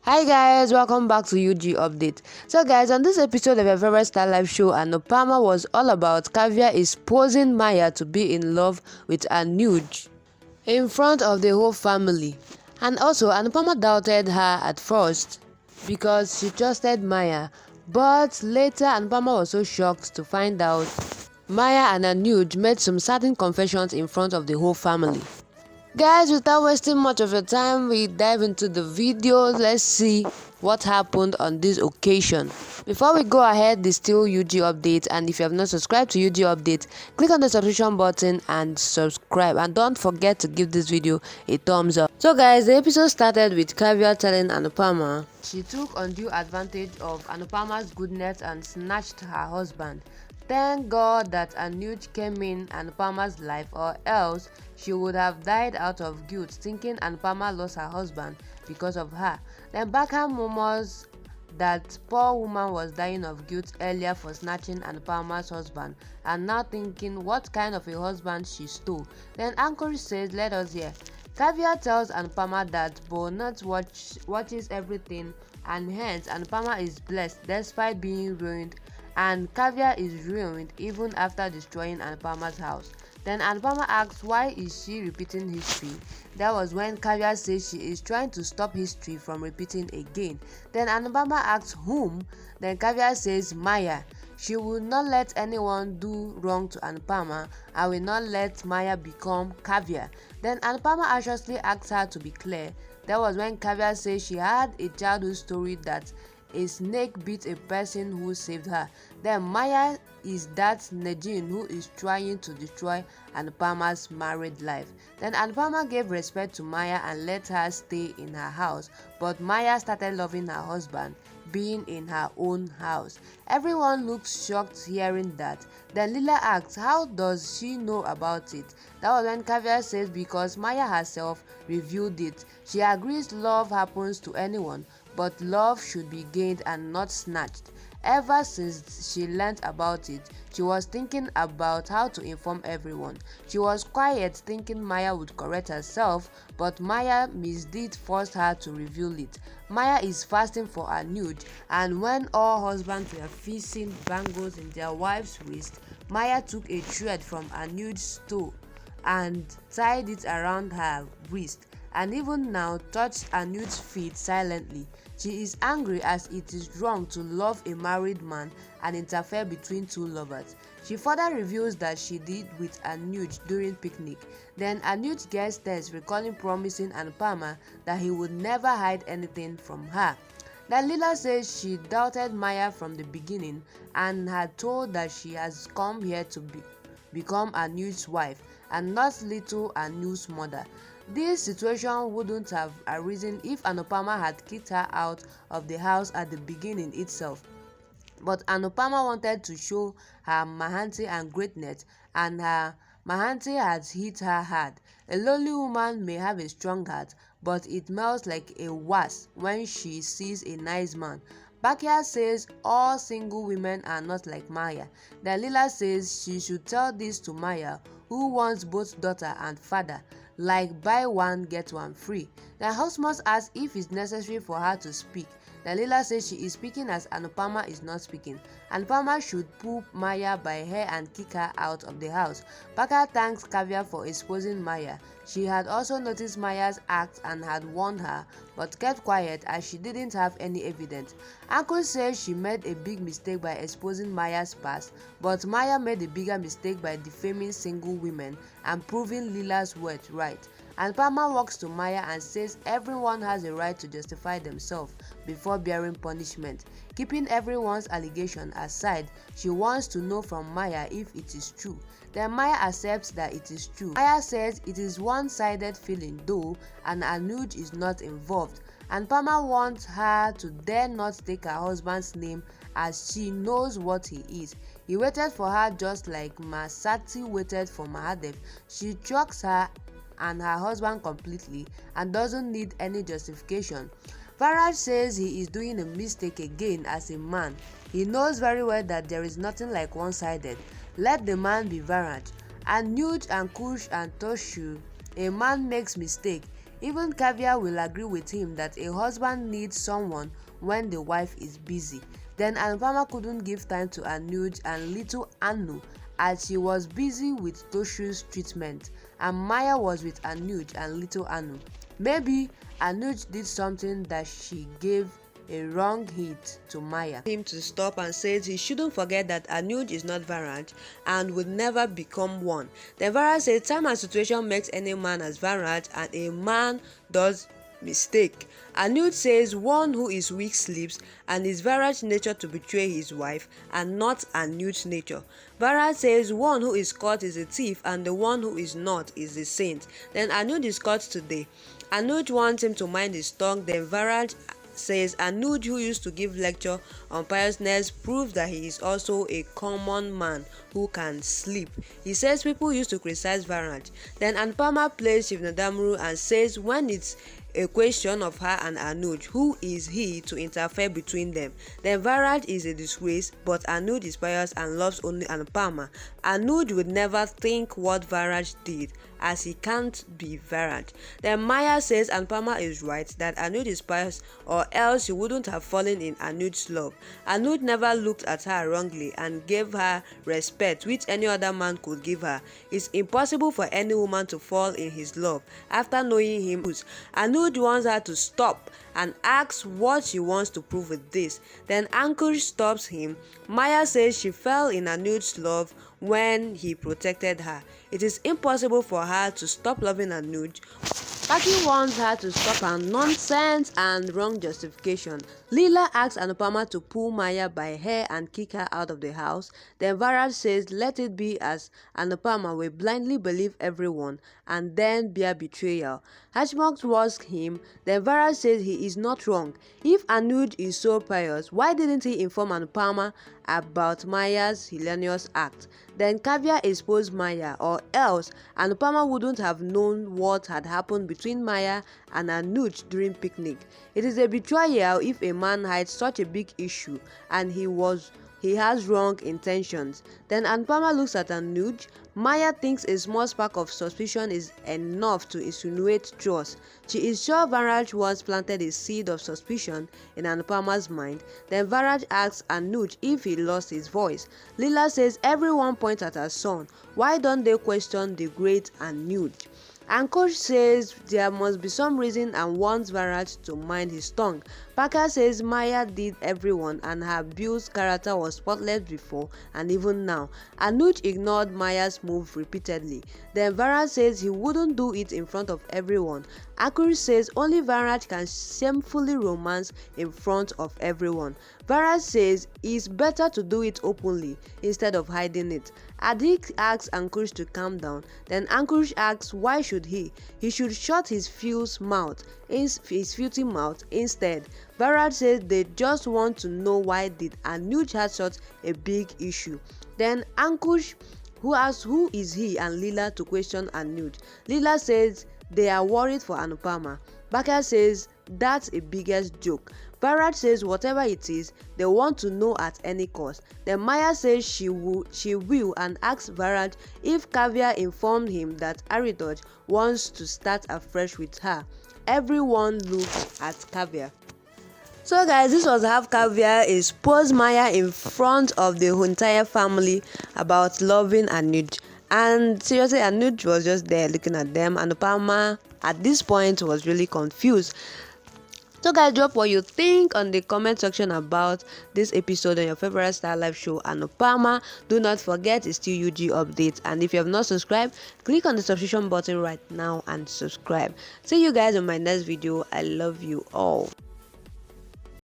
Hi guys, welcome back to UG Update. So guys, on this episode of your favorite Star Life show, Anupama was all about Kavya exposing Maya to be in love with Anuj in front of the whole family. And also, Anupama doubted her at first because she trusted Maya. But later, Anupama was so shocked to find out Maya and Anuj made some certain confessions in front of the whole family. Guys, without wasting much of your time, we dive into the video. Let's see what happened on this occasion. Before we go ahead, this still UG Update, and if you have not subscribed to UG Update, click on the subscription button and subscribe, and don't forget to give this video a thumbs up. So guys, the episode started with Kavya telling Anupama she took undue advantage of Anupama's goodness and snatched her husband. Thank God that Anuj came in Anupama's life, or else she would have died out of guilt, thinking Anupama lost her husband because of her. Then backhand murmurs that poor woman was dying of guilt earlier for snatching Anupama's husband, and now thinking what kind of a husband she stole. Then Anchorage says, let us hear. Kavya tells Anupama that Bonnet watches everything, and hence Anupama is blessed despite being ruined, and Kavya is ruined even after destroying Anupama's house. Then Anupama asks why is she repeating history. That was when Kavya says she is trying to stop history from repeating again. Then Anupama asks whom. Then Kavya says Maya. She will not let anyone do wrong to Anupama and will not let Maya become Kavya. Then Anupama anxiously asks her to be clear. That was when Kavya says she had a childhood story that a snake bit a person who saved her. Then Maya is that Najin who is trying to destroy Anupama's married life. Then Anupama gave respect to Maya and let her stay in her house, but Maya started loving her husband, being in her own house. Everyone looks shocked hearing that. Then Lila asks, how does she know about it? That was when Kavya says because Maya herself revealed it. She agrees love happens to anyone, but love should be gained and not snatched. Ever since she learnt about it, she was thinking about how to inform everyone. She was quiet, thinking Maya would correct herself, but Maya misdeed forced her to reveal it. Maya is fasting for Anuj, and when all husbands were fixing bangles in their wives' wrists, Maya took a thread from Anuj's toe and tied it around her wrist, and even now touched Anuj's feet silently. She is angry as it is wrong to love a married man and interfere between two lovers. She further reveals that she did with Anuj during picnic. Then Anuj gets tense, recalling promising Anupama that he would never hide anything from her. Then Lila says she doubted Maya from the beginning and had told that she has come here to become Anuj's wife and not little Anuj's mother. This situation wouldn't have arisen if Anupama had kicked her out of the house at the beginning itself. But Anupama wanted to show her Mahanti and greatness, and her Mahanti has hit her hard. A lonely woman may have a strong heart, but it melts like a wasp when she sees a nice man. Bakia says all single women are not like Maya. Then Lila says she should tell this to Maya, who wants both daughter and father, like buy one get one free. Then Housemouse asks if it's necessary for her to speak. Then Lila says she is speaking as Anupama is not speaking. Anupama should pull Maya by hair and kick her out of the house. Baka thanks Kavya for exposing Maya. She had also noticed Maya's act and had warned her, but kept quiet as she didn't have any evidence. Uncle says she made a big mistake by exposing Maya's past, but Maya made a bigger mistake by defaming single women and proving Lila's worth right. Anupama walks to Maya and says everyone has a right to justify themselves before bearing punishment. Keeping everyone's allegation aside, she wants to know from Maya if it is true. Then Maya accepts that it is true. Maya says it is one-sided feeling though, and Anuj is not involved. Anupama wants her to dare not take her husband's name as she knows what he is. He waited for her just like Masati waited for Mahadev. She trusts her and her husband completely and doesn't need any justification. Faraj says he is doing a mistake again as a man. He knows very well that there is nothing like one-sided. Let the man be Faraj. And Nuj and Kush and Toshu, a man makes mistake. Even Kavya will agree with him that a husband needs someone when the wife is busy. Then Anupama couldn't give time to Anuj and little Anu as she was busy with Toshu's treatment, and Maya was with Anuj and little Anu. Maybe Anuj did something that she gave a wrong hit to Maya. Him to stop and says he shouldn't forget that Anuj is not Varaj and would never become one. Then Varaj says time and situation makes any man as Varaj and a man does mistake. Anuj says one who is weak sleeps and it's Varaj's nature to betray his wife and not Anuj's nature. Varaj says one who is caught is a thief and the one who is not is a saint. Then Anuj is caught today. Anuj wants him to mind his tongue. Then Varaj says Anuj, who used to give lecture on piousness, proves that he is also a common man who can sleep. He says people used to criticize Varaj. Then Anupama plays Shivnadamru and says when it's a question of her and Anuj, who is he to interfere between them? Then Varaj is a disgrace, but Anuj is pious and loves only Anupama. Anuj would never think what Varaj did, as he can't be Varaj. Then Maya says Anupama is right, that Anuj is pious, or else she wouldn't have fallen in Anuj's love. Anuj never looked at her wrongly and gave her respect which any other man could give her. It's impossible for any woman to fall in his love after knowing him. Anuj wants her to stop and asks what she wants to prove with this. Then Ankush stops him. Maya says she fell in Anuj's love when he protected her. It is impossible for her to stop loving Anuj. Paki wants her to stop her nonsense and wrong justification. Leela asks Anupama to pull Maya by hair and kick her out of the house. Then Varaj says let it be, as Anupama will blindly believe everyone and then bear betrayal. Hashmok asks him. Then Varaj says he is not wrong. If Anuj is so pious, why didn't he inform Anupama about Maya's hilarious act? Then Kavya exposed Maya, or else Anupama wouldn't have known what had happened between Maya and Anuj during picnic. It is a betrayal if a man hides such a big issue and he has wrong intentions. Then Anupama looks at Anuj. Maya thinks a small spark of suspicion is enough to insinuate trust. She is sure Varaj once planted a seed of suspicion in Anupama's mind. Then Varaj asks Anuj if he lost his voice. Leela says everyone points at her son. Why don't they question the great Anuj? Ankush says there must be some reason and wants Varaj to mind his tongue. Parker says Maya did everyone and her built character was spotless before and even now. Anuj ignored Maya's move repeatedly. Then Varaj says he wouldn't do it in front of everyone. Ankush says only Varaj can shamefully romance in front of everyone. Varaj says it's better to do it openly instead of hiding it. Adik asks Ankush to calm down. Then Ankush asks why should he? He should shut his filthy mouth instead. Varaj says they just want to know why did Anuj had such a big issue. Then Ankush who asks who is he and Leela to question Anuj. Leela says they are worried for Anupama. Bakar says that's a biggest joke. Varaj says whatever it is, they want to know at any cost. Then Maya says she will and asks Varaj if Kavya informed him that Aridoj wants to start afresh with her. Everyone looks at Kavya. So guys, this was how Kavya exposed Maya in front of the entire family about loving Anuj. And seriously, Anuj was just there looking at them, and Anupama at this point was really confused. So guys, drop what you think on the comment section about this episode on your favorite Star Life show Anupama. Do not forget it's still UG updates, and if you have not subscribed, click on the subscription button right now and subscribe. See you guys in my next video. I love you all.